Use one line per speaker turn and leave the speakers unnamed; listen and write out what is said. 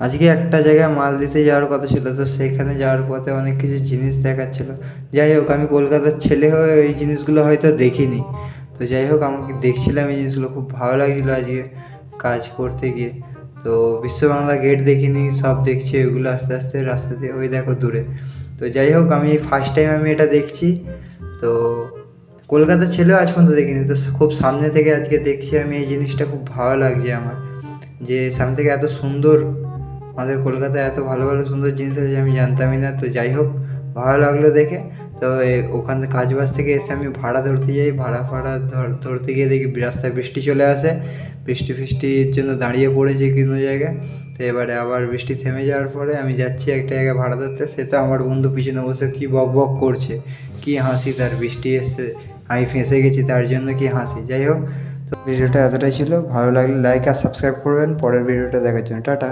আজকে একটা জায়গায় মাল দিতে যাওয়ার কথা ছিল, তো সেখানে যাওয়ার পথে অনেক কিছু জিনিস দেখাচ্ছিল। যাই হোক, আমি কলকাতার ছেলে হয়ে এই জিনিসগুলো হয়তো দেখিনি। তো যাই হোক, আমাকে দেখছিলাম এই জিনিসগুলো, খুব ভালো লাগছিলো আজকে কাজ করতে গিয়ে। তো বিশ্ব বাংলা গেট দেখিনি, সব দেখছি ওইগুলো আস্তে আস্তে রাস্তা দিয়ে, ওই দেখো দূরে। তো যাই হোক, আমি ফার্স্ট টাইম আমি এটা দেখছি। তো কলকাতার ছেলেও আজ পর্যন্ত দেখিনি, তো খুব সামনে থেকে আজকে দেখছি আমি এই জিনিসটা, খুব ভালো লাগছে আমার যে সামনে থেকে এত সুন্দর, আমাদের কলকাতায় এত ভালো ভালো সুন্দর জিনিস আছে আমি জানতামই না। তো যাই হোক, ভালো লাগলো দেখে। তো ওখান থেকে কাজবাজ থেকে এসে আমি ভাড়া ধরতে যাই, ভাড়া ফাড়া ধরতে গিয়ে দেখি রাস্তায় বৃষ্টি চলে আসে। বৃষ্টির জন্য দাঁড়িয়ে পড়েছি কোনো জায়গায়। তো এবারে আবার বৃষ্টি থেমে যাওয়ার পরে আমি যাচ্ছি একটা জায়গায় ভাড়া ধরতে, সে তো আমার বন্ধু পিছনে বসে কী বক বক করছে, কী হাসি তার, বৃষ্টি এসছে আমি ফেঁসে গেছি তার জন্য কী হাসি। যাই হোক, তো ভিডিওটা এতটাই ছিল, ভালো লাগলে লাইক আর সাবস্ক্রাইব করবেন পরের ভিডিওটা দেখার জন্য। টাটা।